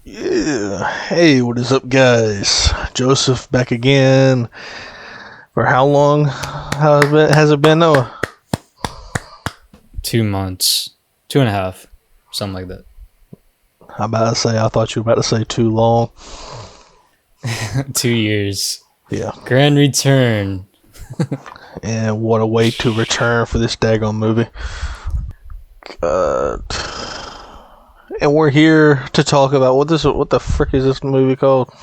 Yeah. Hey, what is up, guys? Joseph back again. For how long has it been, Noah? 2 months, 2.5, something like that. I thought you were about to say too long. 2 years. Yeah. Grand return. And what a way to return for this daggone movie. And we're here to talk about what the frick is this movie called?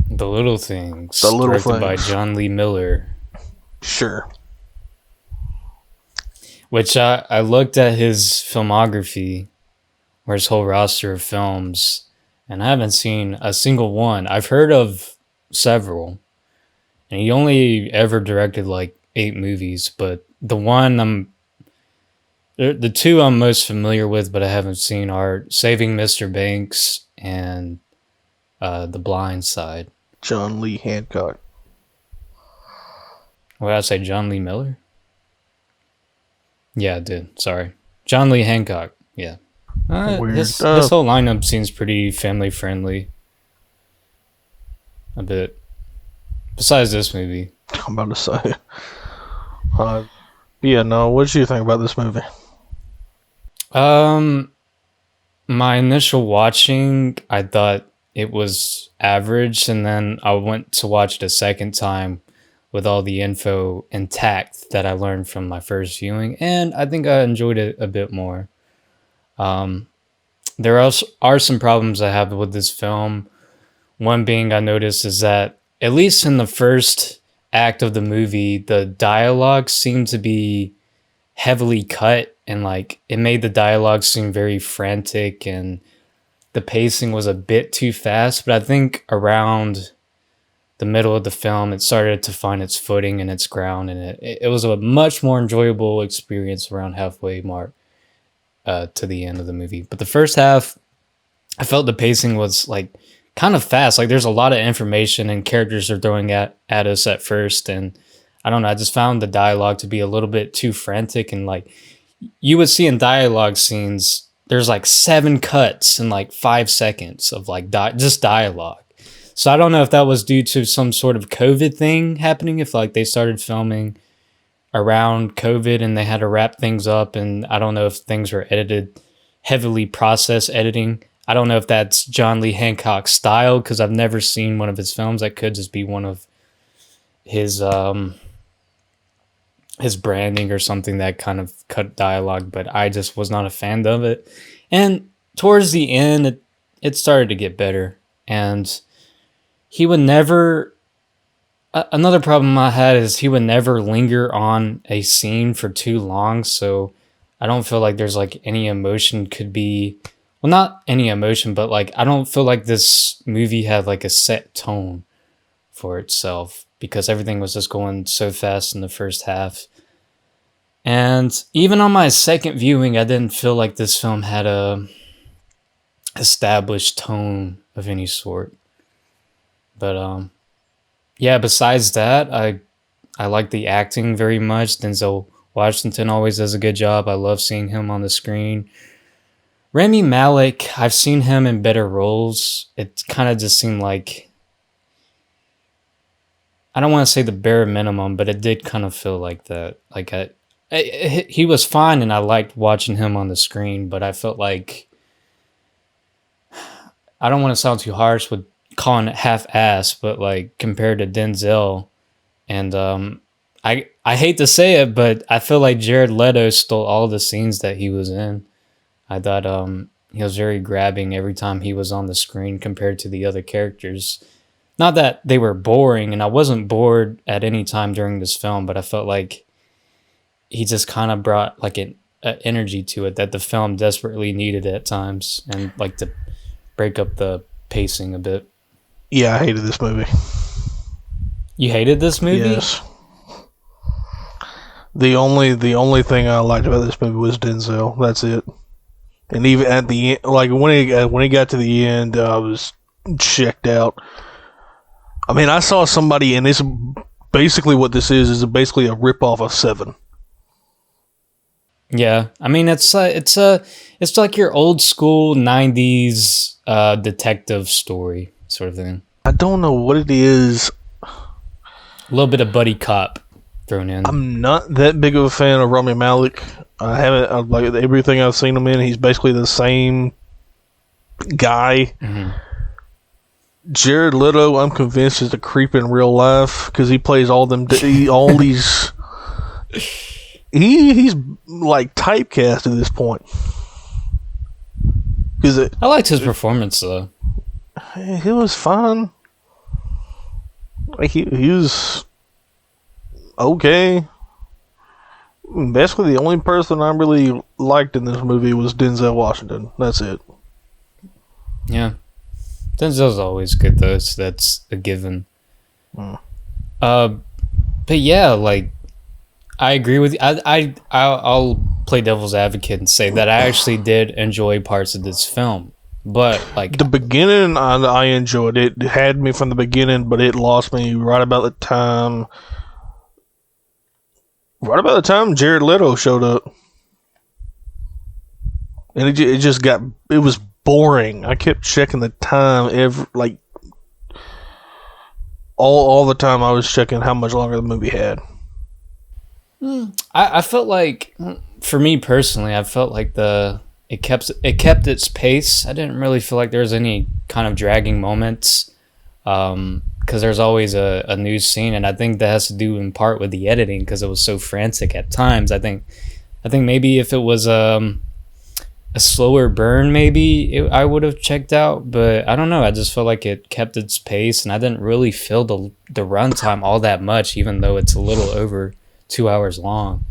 The Little Things. The Little directed by Things. John Lee Miller. Sure. Which I looked at his filmography, or his whole roster of films, and I haven't seen a single one. I've heard of several, and he only ever directed like 8 movies, but the two I'm most familiar with but I haven't seen are Saving Mr. Banks and The Blind Side. John Lee Hancock. What did I say, John Lee Miller? Yeah, I did. Sorry. John Lee Hancock. Yeah. This whole lineup seems pretty family friendly. A bit. Besides this movie. I'm about to say. Yeah, no, what did you think about this movie? My initial watching, I thought it was average, and then I went to watch it a second time with all the info intact that I learned from my first viewing, and I think I enjoyed it a bit more. There are some problems I have with this film. One being I noticed is that, at least in the first act of the movie, the dialogue seemed to be heavily cut, and like it made the dialogue seem very frantic, and the pacing was a bit too fast. But I think around the middle of the film, it started to find its footing and its ground, and it was a much more enjoyable experience around halfway mark to the end of the movie. But the first half, I felt the pacing was like kind of fast. Like there's a lot of information and characters are throwing at us at first, and I don't know, I just found the dialogue to be a little bit too frantic, and like you would see in dialogue scenes, there's like 7 cuts in like 5 seconds of like just dialogue. So I don't know if that was due to some sort of COVID thing happening, if like they started filming around COVID and they had to wrap things up, and I don't know if things were edited, heavily process editing. I don't know if that's John Lee Hancock's style, because I've never seen one of his films. That could just be one of his branding or something that kind of cut dialogue, but I just was not a fan of it. And towards the end, it started to get better, and he would never... Another problem I had is he would never linger on a scene for too long, so I don't feel like there's like any emotion could be... Well, not any emotion, but like I don't feel like this movie had like a set tone for itself, because everything was just going so fast in the first half. And even on my second viewing, I didn't feel like this film had a established tone of any sort. But yeah, besides that, I like the acting very much. Denzel Washington always does a good job. I love seeing him on the screen. Rami Malek, I've seen him in better roles. It kind of just seemed like, I don't want to say the bare minimum, but it did kind of feel like that. Like he was fine, and I liked watching him on the screen, but I felt like, I don't want to sound too harsh with calling it half-ass, but like compared to Denzel, and I hate to say it, but I feel like Jared Leto stole all the scenes that he was in. I thought he was very grabbing every time he was on the screen compared to the other characters. Not that they were boring, and I wasn't bored at any time during this film, but I felt like he just kind of brought like an energy to it that the film desperately needed at times, and like to break up the pacing a bit. Yeah, I hated this movie. You hated this movie? Yes. The only thing I liked about this movie was Denzel. That's it. And even at the end, like when he got to the end, I was checked out. I mean, I saw somebody, and this basically what this is basically a rip-off of Seven. Yeah, I mean it's like your old school '90s detective story sort of thing. I don't know what it is. A little bit of buddy cop thrown in. I'm not that big of a fan of Rami Malek. Like everything I've seen him in. He's basically the same guy. Mm-hmm. Jared Leto, I'm convinced, is a creep in real life because he plays all these. He's like typecast at this point. I liked his performance though. He was fine. Like he was okay. Basically, the only person I really liked in this movie was Denzel Washington. That's it. Yeah, Denzel's always good though, so that's a given. But yeah, like I agree with you. I'll play devil's advocate and say that I actually did enjoy parts of this film, but like the beginning, I enjoyed it. It had me from the beginning, but it lost me right about the time. Right about the time Jared Leto showed up, and it was boring. I kept checking the time all the time. I was checking how much longer the movie had. I felt like, for me personally, I felt like it kept its pace. I didn't really feel like there was any kind of dragging moments, because there's always a new scene, and I think that has to do in part with the editing because it was so frantic at times. I think maybe if it was a slower burn, I would have checked out, but I don't know. I just felt like it kept its pace, and I didn't really feel the runtime all that much, even though it's a little over 2 hours long.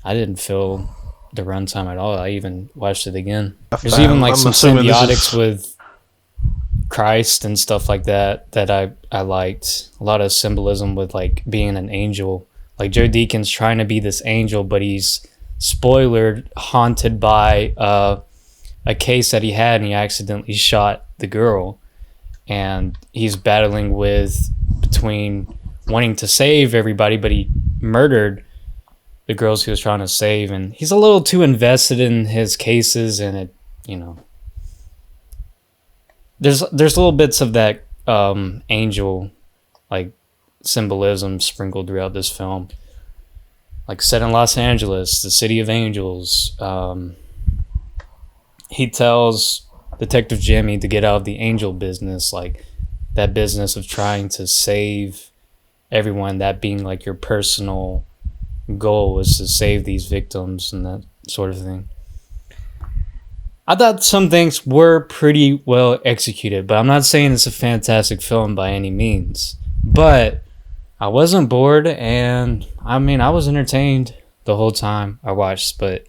I didn't feel the runtime at all. I even watched it again. There's even like some symbiotics with Christ and stuff like that I liked. A lot of symbolism with like being an angel. Like Joe Deacon's trying to be this angel, but he's haunted by a case that he had, and he accidentally shot the girl, and he's battling between wanting to save everybody, but he murdered the girls he was trying to save, and he's a little too invested in his cases, and it, there's little bits of that angel like symbolism sprinkled throughout this film, like set in Los Angeles, the city of angels. He tells Detective Jimmy to get out of the angel business, like that business of trying to save everyone, that being like your personal goal was to save these victims and that sort of thing. I thought some things were pretty well executed, but I'm not saying it's a fantastic film by any means. But I wasn't bored, and I mean, I was entertained the whole time I watched. But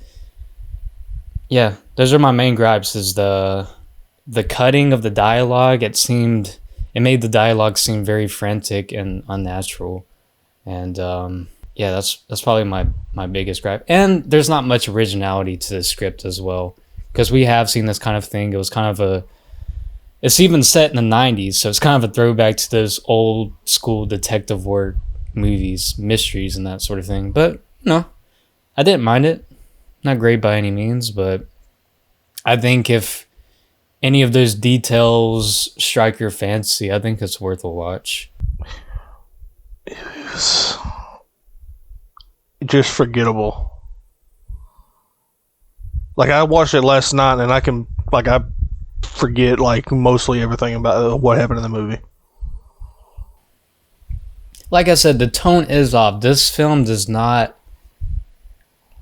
yeah, those are my main gripes, is the cutting of the dialogue. It made the dialogue seem very frantic and unnatural. And yeah, that's probably my biggest gripe. And there's not much originality to the script as well, because we have seen this kind of thing. It was kind of it's even set in the 90s, so it's kind of a throwback to those old school detective work movies, mysteries and that sort of thing. But no, I didn't mind it. Not great by any means, but I think if any of those details strike your fancy, I think it's worth a watch. It was just forgettable. Like, I watched it last night, and I forget like mostly everything about what happened in the movie. Like I said, the tone is off. This film does not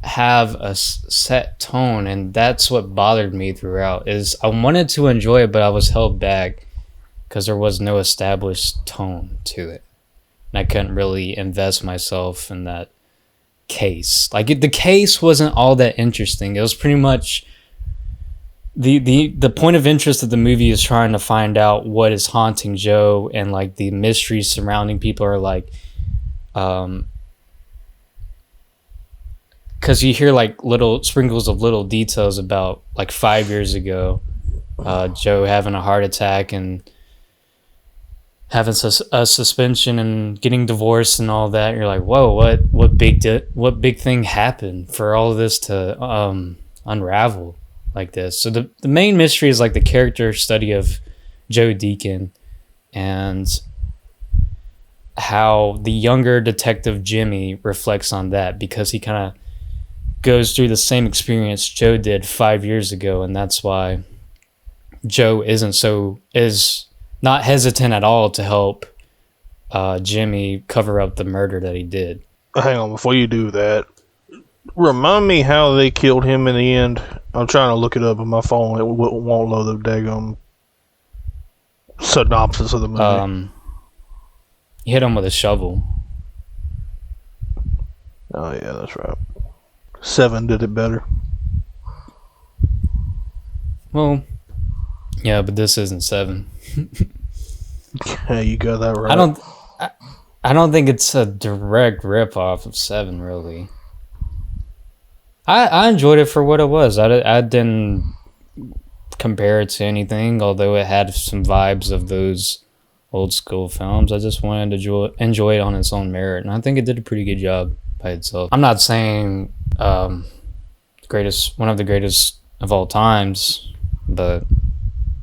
have a set tone, and that's what bothered me throughout. Is I wanted to enjoy it, but I was held back because there was no established tone to it, and I couldn't really invest myself in that case. Like, the case wasn't all that interesting. It was pretty much the point of interest of the movie is trying to find out what is haunting Joe, and like the mysteries surrounding people are like, because you hear like little sprinkles of little details about like 5 years ago, Joe having a heart attack and having a suspension and getting divorced and all that. You're like, whoa, what big thing happened for all of this to unravel like this? So the main mystery is like the character study of Joe Deacon and how the younger detective Jimmy reflects on that, because he kind of goes through the same experience Joe did 5 years ago, and that's why Joe is not hesitant at all to help Jimmy cover up the murder that he did. Hang on, before you do that, remind me how they killed him in the end. I'm trying to look it up on my phone. It won't load the daggum synopsis of the movie. He hit him with a shovel. Oh yeah, that's right. 7 did it better. Well, yeah, but this isn't 7. Yeah, you got that right. I don't think it's a direct rip-off of 7, really. I enjoyed it for what it was. I didn't compare it to anything, although it had some vibes of those old school films. I just wanted to enjoy it on its own merit, and I think it did a pretty good job by itself. I'm not saying one of the greatest of all times, but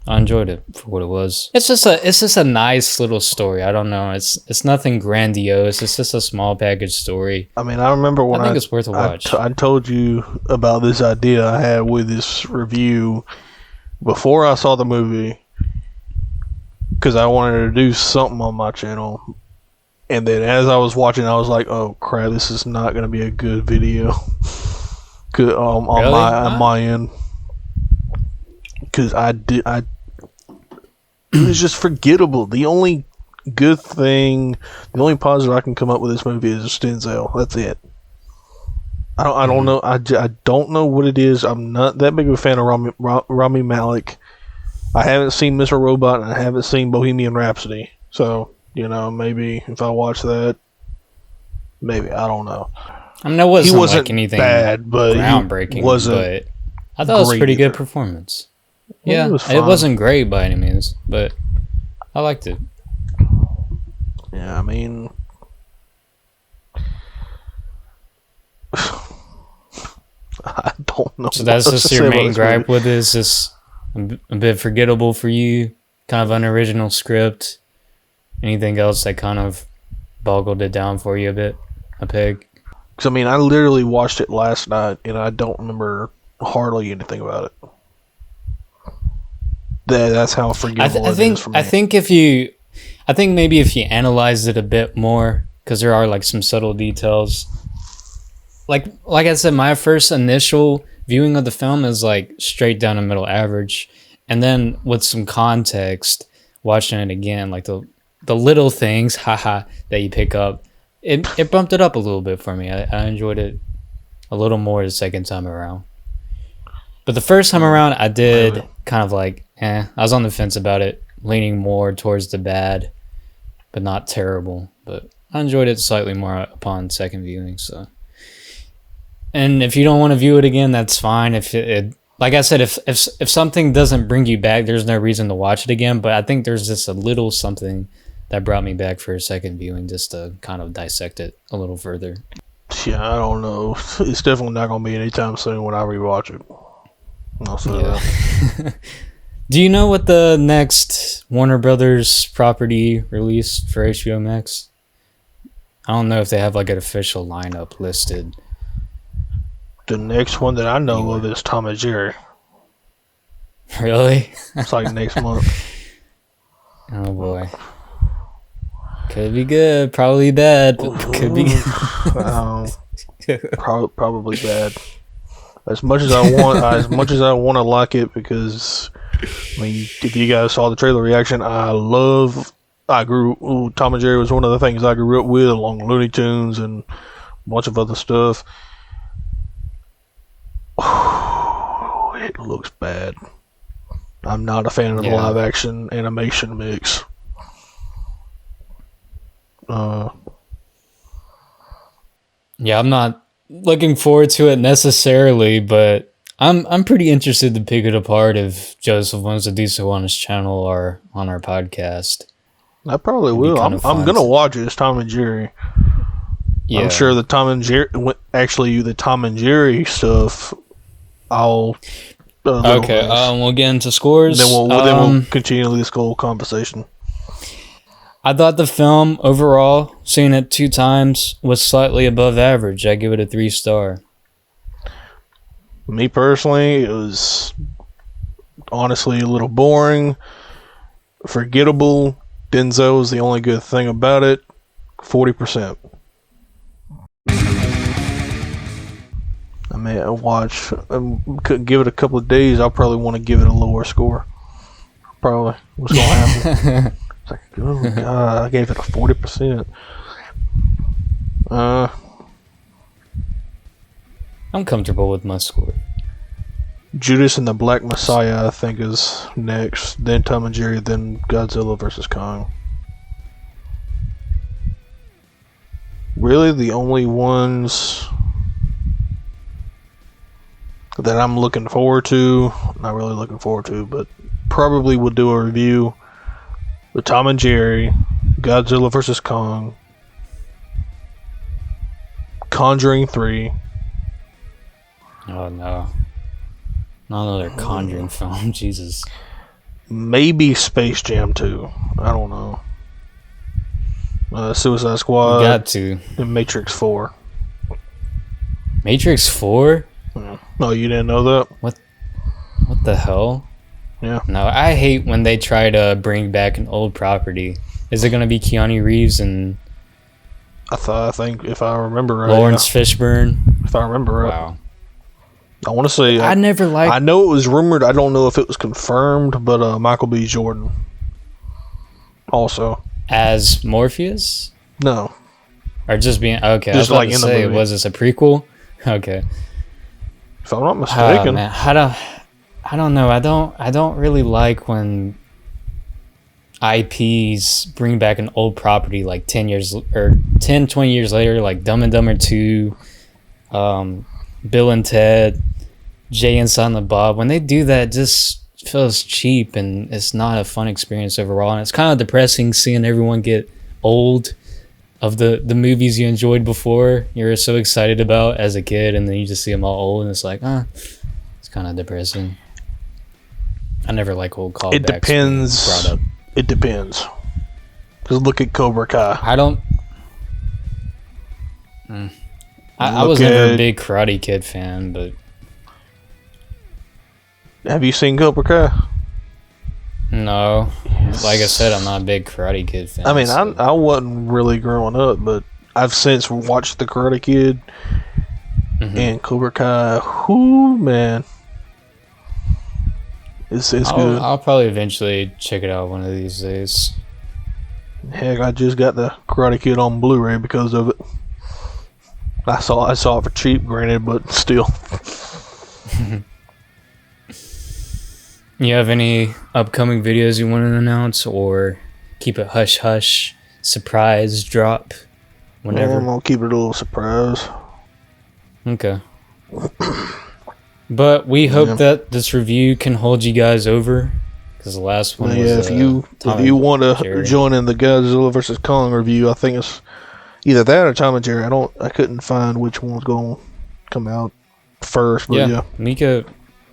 I enjoyed it for what it was. It's just a nice little story. I don't know. It's nothing grandiose. It's just a small package story. I mean, I remember when I think it's worth a watch. I told you about this idea I had with this review before I saw the movie, because I wanted to do something on my channel, and then as I was watching, I was like, "Oh crap, this is not going to be a good video." On my end, because it was just forgettable. The only good thing, the only positive I can come up with this movie is Denzel. That's it. I don't know. I don't know what it is. I'm not that big of a fan of Rami Malek. I haven't seen Mr. Robot, and I haven't seen Bohemian Rhapsody. So, maybe if I watch that, maybe, I don't know. I mean, it wasn't like anything bad, but groundbreaking, but I thought it was a pretty good performance. Yeah, it wasn't great by any means, but I liked it. Yeah, I mean, I don't know. So that's just your main gripe with it? Is this a bit forgettable for you? Kind of unoriginal script? Anything else that kind of boggled it down for you a peg? Because, I mean, I literally watched it last night, and I don't remember hardly anything about it. That's how forgettable it is for me. I think maybe if you analyze it a bit more, because there are like some subtle details. Like I said, my first initial viewing of the film is like straight down the middle average, and then with some context, watching it again, like the little things, that you pick up, it bumped it up a little bit for me. I enjoyed it a little more the second time around. But the first time around, I did kind of like, I was on the fence about it, leaning more towards the bad, but not terrible. But I enjoyed it slightly more upon second viewing. So, and if you don't want to view it again, that's fine. If it like I said, if something doesn't bring you back, there's no reason to watch it again. But I think there's just a little something that brought me back for a second viewing, just to kind of dissect it a little further. Yeah, I don't know. It's definitely not going to be anytime soon when I rewatch it. Yeah. Do you know what the next Warner Brothers property released for HBO Max? I don't know if they have like an official lineup listed. The next one that I know of is Tom and Jerry. Really? It's like next month. Oh boy. Could be good, probably bad, but could be good. Probably bad. As much as I want to like it, because I mean, if you guys saw the trailer reaction, Tom and Jerry was one of the things I grew up with, along with Looney Tunes and a bunch of other stuff. It looks bad. I'm not a fan of the live action animation mix. Yeah, I'm not looking forward to it necessarily, but I'm pretty interested to pick it apart if Joseph wants to do so on his channel or on our podcast. I probably It'd be will. kinda I'm fun gonna to- watch it. It's Tom and Jerry. Yeah. I'm sure the Tom and Jerry, actually the Tom and Jerry stuff, I'll. Okay. We'll get into scores. Then we'll continue this whole conversation. I thought the film overall, seeing it 2 times, was slightly above average. I give it a 3-star. Me personally, it was honestly a little boring, forgettable. Denzel is the only good thing about it. 40%. I mean, couldn't give it a couple of days. I'll probably want to give it a lower score. Probably. What's going to happen? It's like, oh god, I gave it a 40%. I'm comfortable with my score. Judas and the Black Messiah, I think, is next. Then Tom and Jerry, then Godzilla vs. Kong. Really, the only ones that I'm looking forward to, not really looking forward to, but probably will do a review: the Tom and Jerry, Godzilla vs. Kong, Conjuring 3. Oh no. Not another Conjuring film. Jesus. Maybe Space Jam 2. I don't know. Suicide Squad. Got to. And Matrix 4. Matrix 4? No, you didn't know that? What the hell? Yeah. No, I hate when they try to bring back an old property. Is it going to be Keanu Reeves and I think if I remember right. Lawrence Fishburne? If I remember right. Wow. I want to say I never liked. I know it was rumored. I don't know if it was confirmed, but Michael B. Jordan also As Morpheus? no. Or just being okay? Just I was like about in to the say, movie. was this a prequel? Okay. If I'm not mistaken. Man, I don't know. I don't really like when IPs bring back an old property like 10 years or 10, 20 years later, like Dumb and Dumber 2, Bill and Ted, Jay and Silent Bob. When they do that, it just feels cheap and it's not a fun experience overall. And it's kind of depressing seeing everyone get old of the movies you enjoyed before, you're so excited about as a kid, and then you just see them all old and it's like, it's kind of depressing. I never like old callbacks. It depends. Brought up. It depends. Because look at Cobra Kai. I don't. I was never a big Karate Kid fan, but Have you seen Cobra Kai? no. Like I said, I'm not a big Karate Kid fan. I mean, so- I wasn't really growing up, but I've since watched The Karate Kid and Cobra Kai. Whoo, man. It's good. I'll probably eventually check it out one of these days. Heck, I just got The Karate Kid on Blu-ray because of it. I saw it for cheap, granted, but still. You have any upcoming videos you want to announce, or keep it hush hush, surprise drop, whenever? I'm gonna keep it a little surprise. Okay. But we hope that this review can hold you guys over, because the last one was if you want to join in the Godzilla vs. Kong review, I think it's either that or Tom and Jerry. I couldn't find which one's going to come out first, but yeah.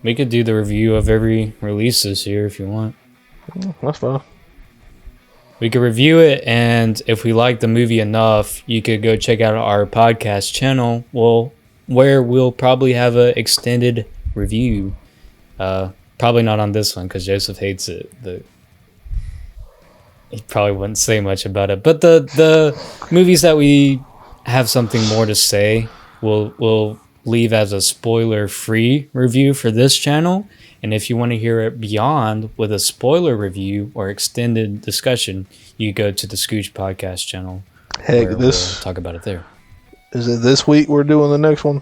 We could do the review of every release this year if you want. That's fine. We could review it, and if we like the movie enough, you could go check out our podcast channel. Where we'll probably have an extended review. Probably not on this one because Joseph hates it. He probably wouldn't say much about it. But the movies that we have something more to say, we'll leave as a spoiler-free review for this channel. And if you want to hear it beyond with a spoiler review or extended discussion, you go to the Scooch podcast channel. Heck, we'll talk about it there. Is it this week we're doing the next one?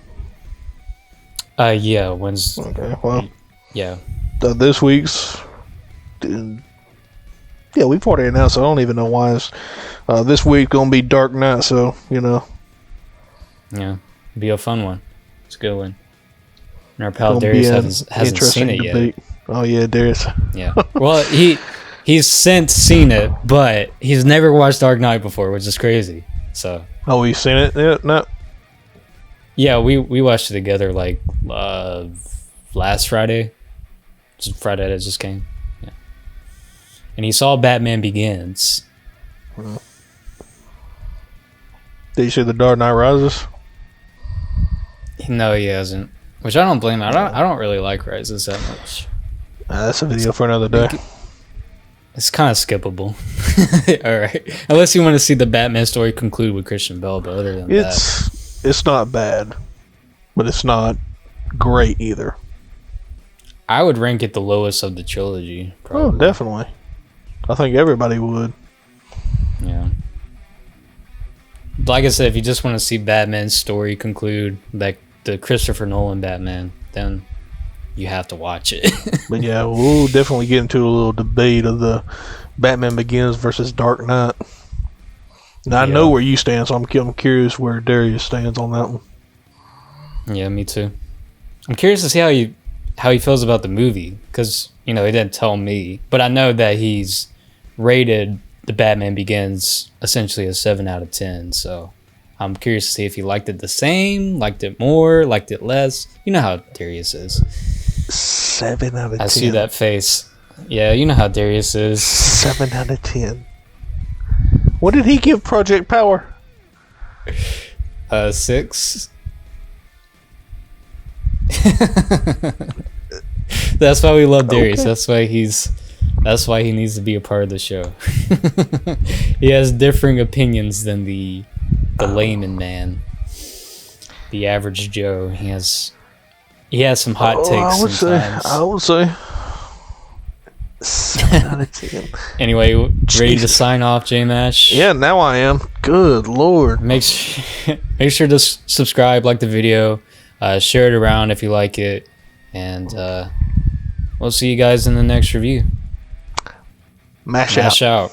Yeah, Wednesday. Okay, well. Yeah. This week's... Yeah, we've already announced, so I don't even know why it's... this week gonna be Dark Knight, so, you know. Yeah, be a fun one. It's a good one. And our pal Darius hasn't seen it yet. Oh, yeah, Darius. Yeah. Well, he He's since seen it, but he's never watched Dark Knight before, which is crazy. So. Oh, we seen it? Yeah, no. Yeah, we watched it together like last Friday. It's Friday that just came. Yeah. And he saw Batman Begins. Did you see The Dark Knight Rises? No, he hasn't. Which I don't blame him. I don't really like Rises that much. That's a video for another day. It's kind of skippable. All right. Unless you want to see the Batman story conclude with Christian Bale, but other than that. It's not bad, but it's not great either. I would rank it the lowest of the trilogy. Probably. Oh, definitely. I think everybody would. Yeah. Like I said, if you just want to see Batman's story conclude, like the Christopher Nolan Batman, then you have to watch it. But yeah, we'll definitely get into a little debate of the Batman Begins versus Dark Knight. Now, I know where you stand, so I'm curious where Darius stands on that one. Yeah, me too. I'm curious to see how he feels about the movie, because he didn't tell me, but I know that he's rated the Batman Begins essentially a 7 out of 10. So I'm curious to see if he liked it the same, liked it more, liked it less. You know how Darius is. 7 out of 10. I see that face. Yeah, you know how Darius is. 7 out of 10. What did he give Project Power? 6. That's why we love Darius. Okay. That's why he needs to be a part of the show. He has differing opinions than the layman man, the average Joe. He has some hot takes sometimes. I would say 7 out of 10. Anyway, ready to sign off, J-Mash? Yeah, now I am. Good Lord. Make sure to subscribe, like the video, share it around if you like it, and we'll see you guys in the next review. Mash out. out.